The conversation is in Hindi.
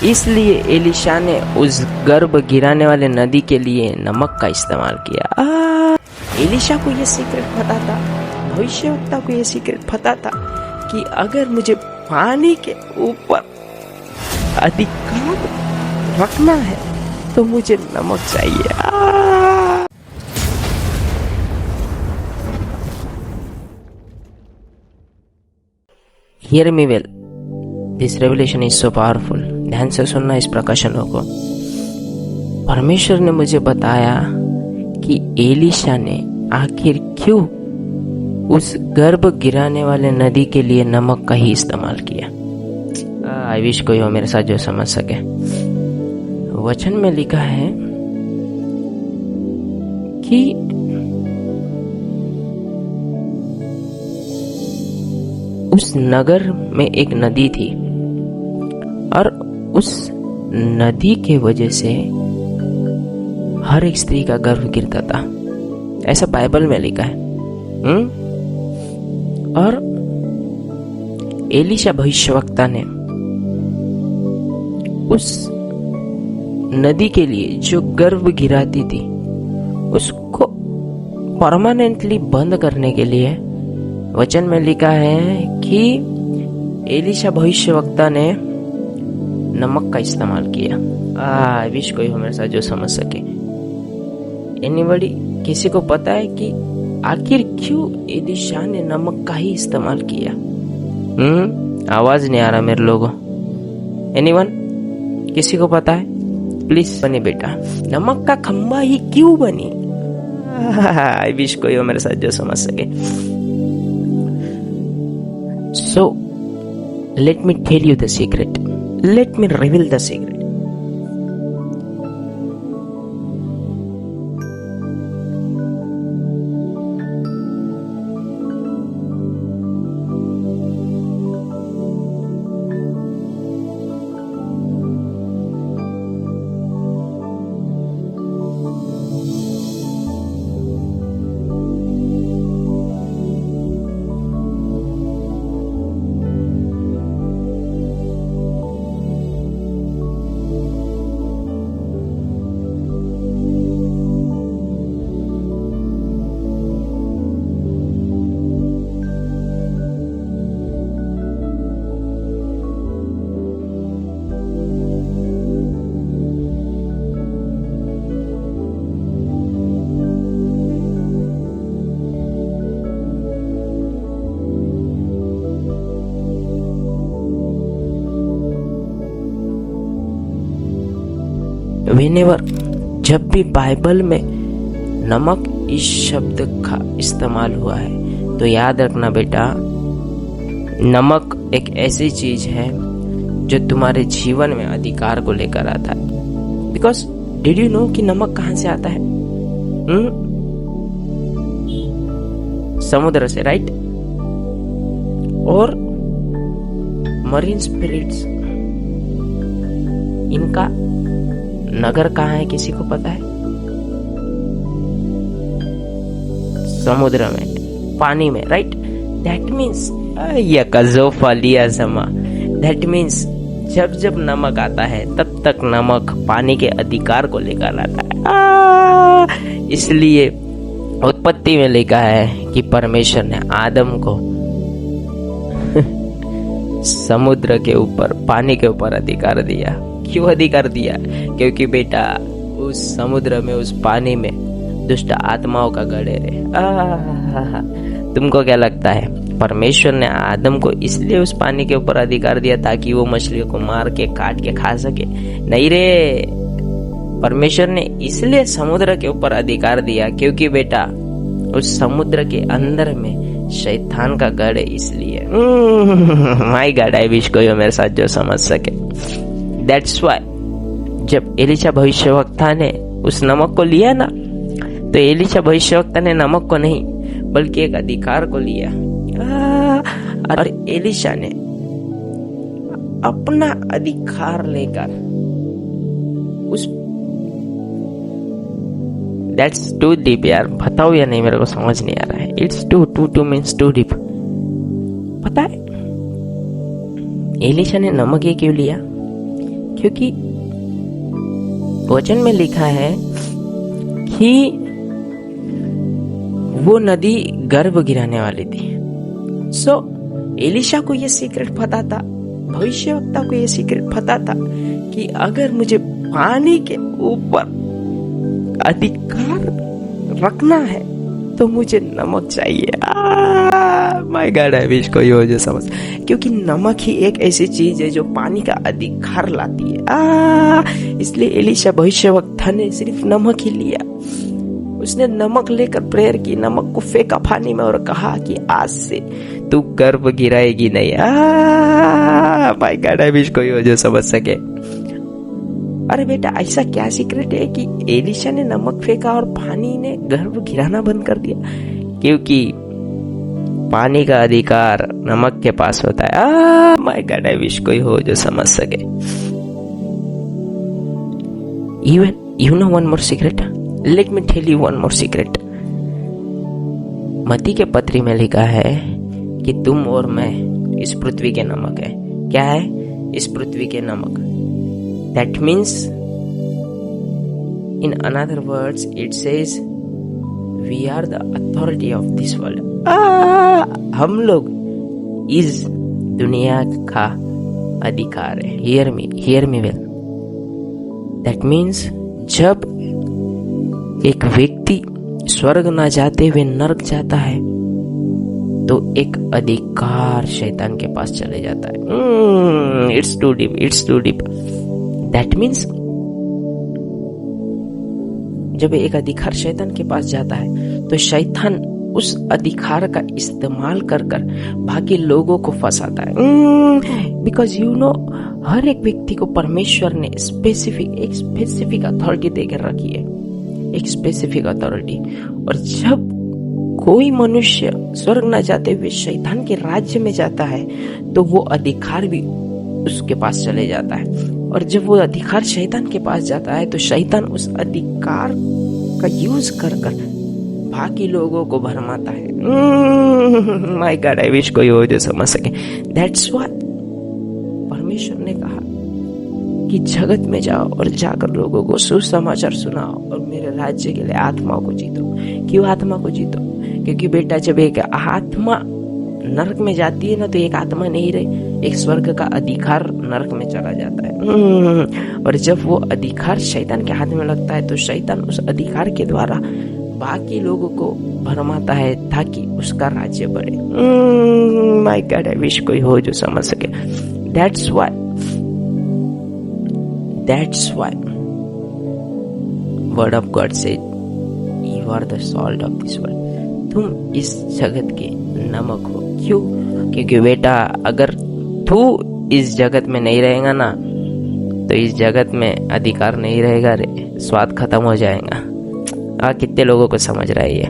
इसलिए एलिशा ने उस गर्भ गिराने वाले नदी के लिए नमक का इस्तेमाल किया। एलिशा को यह सीक्रेट पता था, भविष्यवक्ता को यह सीक्रेट पता था कि अगर मुझे पानी के ऊपर अधिकार रखना है तो मुझे नमक चाहिए। Hear me well. This revelation is so powerful. ध्यान से सुनना इस प्रकाशनों को। परमेश्वर ने मुझे बताया कि एलिशा ने आखिर क्यों उस गर्भ गिराने वाले नदी के लिए नमक का ही इस्तेमाल किया। आई विश कोई हो मेरे साथ जो समझ सके। वचन में लिखा है कि उस नगर में एक नदी थी और उस नदी के वजह से हर एक स्त्री का गर्भ गिरता था, ऐसा बाइबल में लिखा है। और एलिशा भविष्यवक्ता ने उस नदी के लिए जो गर्भ गिराती थी उसको परमानेंटली बंद करने के लिए वचन में लिखा है कि एलिशा भविष्यवक्ता ने नमक का इस्तेमाल किया। आई विश कोई हो मेरे साथ जो समझ सके। एनीबॉडी, किसी को पता है कि आखिर क्यों एलिशा ने नमक का ही इस्तेमाल किया? आवाज नहीं आ रहा मेरे लोगों। एनीवन, किसी को पता है? प्लीज बनी बेटा, नमक का खंबा ही क्यों बनी? आई विश कोई हो मेरे साथ जो समझ सके। So, let me tell you the secret. Let me reveal the secret. Whenever, जब भी बाइबल में नमक इस शब्द का इस्तेमाल हुआ है तो याद रखना बेटा, नमक एक ऐसी चीज है जो तुम्हारे जीवन में अधिकार को लेकर आता है। बिकॉज डिड यू नो कि नमक कहां से आता है? समुद्र से, राइट? और मरीन स्पिरिट्स, इनका नगर कहाँ है किसी को पता है? समुद्र में, पानी में, right? That means that means जब जब नमक आता है तब तक नमक पानी के अधिकार को लेकर आता है। इसलिए उत्पत्ति में लिखा है कि परमेश्वर ने आदम को समुद्र के ऊपर, पानी के ऊपर अधिकार दिया। क्यों अधिकार दिया? क्योंकि बेटा उस समुद्र में, उस पानी में दुष्ट आत्माओं का गढ़ है। तुमको क्या लगता है परमेश्वर ने आदम को इसलिए उस पानी के ऊपर अधिकार दिया ताकि वो मछलियों को मार के काट के खा सके? नहीं रे, परमेश्वर ने इसलिए समुद्र के ऊपर अधिकार दिया क्योंकि बेटा उस समुद्र के अंदर में शैतान का गढ़ है। इसलिए माय गॉड, आई विश कोई मेरे साथ जो समझ सके। दैट्स व्हाई जब एलिशा भविष्यवक्ता ने उस नमक को लिया ना, तो एलिशा भविष्यवक्ता ने नमक को नहीं बल्कि एक अधिकार को लिया। और एलिशा ने अपना अधिकार लेकर उस, दैट्स टू डीप यार, बताओ या नहीं मेरे को समझ नहीं आ रहा है। It's too means too deep. पता है एलिशा ने नमक ये क्यों लिया? क्योंकि वचन में लिखा है कि वो नदी गर्भ गिराने वाली थी। सो एलिशा को ये सीक्रेट पता था, भविष्यवक्ता को ये सीक्रेट पता था कि अगर मुझे पानी के ऊपर अधिकार रखना है तो मुझे नमक चाहिए। माय गॉड, आई विश कोई हो जो समझ, क्योंकि नमक ही एक ऐसी चीज है जो पानी का अधिकार लाती है। इसलिए एलिशा भविष्यवक्ता ने सिर्फ नमक ही लिया। उसने नमक लेकर प्रेयर की, नमक को फेंका पानी में और कहा कि आज से तू गर्भ गिराएगी नहीं। माय गॉड, आई विश कोई हो जो समझ सके। अरे बेटा, ऐसा क्या सीक्रेट है कि एलिशा ने नमक फेंका और पानी ने गर्भ गिराना बंद कर दिया? क्योंकि पानी का अधिकार नमक के पास होता है। माय गॉड, आई विश कोई हो जो समझ सके। Even you know one more secret? Let me tell you one more secret. मत्ती के पत्री में लिखा है कि तुम और मैं इस पृथ्वी के नमक है। क्या है? इस पृथ्वी के नमक। That means, in another words, it says we are the authority of this world. हम लोग इस दुनिया का अधिकार है। Hear me well. That means, जब एक व्यक्ति स्वर्ग ना जाते हुए नरक जाता है तो एक अधिकार शैतान के पास चले जाता है। It's too deep. That means, जब एक अधिकार शैतान के पास जाता है तो शैतान उस अधिकार का इस्तेमाल कर बाकी लोगों को फंसाता है। बिकॉज यू नो, हर एक व्यक्ति को परमेश्वर ने एक स्पेसिफिक अथॉरिटी देकर रखी है, एक स्पेसिफिक अथॉरिटी। और जब कोई मनुष्य स्वर्ग न जाते हुए शैतान के राज्य में जाता है तो वो अधिकार भी उसके पास चले जाता है। और जब वो अधिकार शैतान के पास जाता है तो शैतान उस अधिकार का यूज कर बाकी लोगों को भरमाता है। माय गॉड, आई विश कोई हो जो समझ सके। दैट्स व्हाई परमेश्वर ने कहा कि जगत में जाओ और जाकर लोगों को सुसमाचार सुनाओ और मेरे राज्य के लिए आत्मा को जीतो। क्यों आत्मा को जीतो? क्योंकि बेटा, जब एक आत्मा नरक में जाती है ना तो एक आत्मा नहीं रही, एक स्वर्ग का अधिकार नरक में चला जाता है। और जब वो अधिकार शैतान के हाथ में लगता है तो शैतान उस अधिकार के द्वारा बाकी लोगों को भरमाता है ताकि उसका राज्य बढ़े। माय गॉड, आई विश कोई हो जो समझ सके। That's why word of God say you are the salt of this world. तुम इस जगत के नमक हो। क्यों? क्योंकि बेटा, अगर तू इस जगत में नहीं रहेगा ना तो इस जगत में अधिकार नहीं रहेगा रे, स्वाद खत्म हो जाएगा। कितने लोगों को समझ रहा है ये?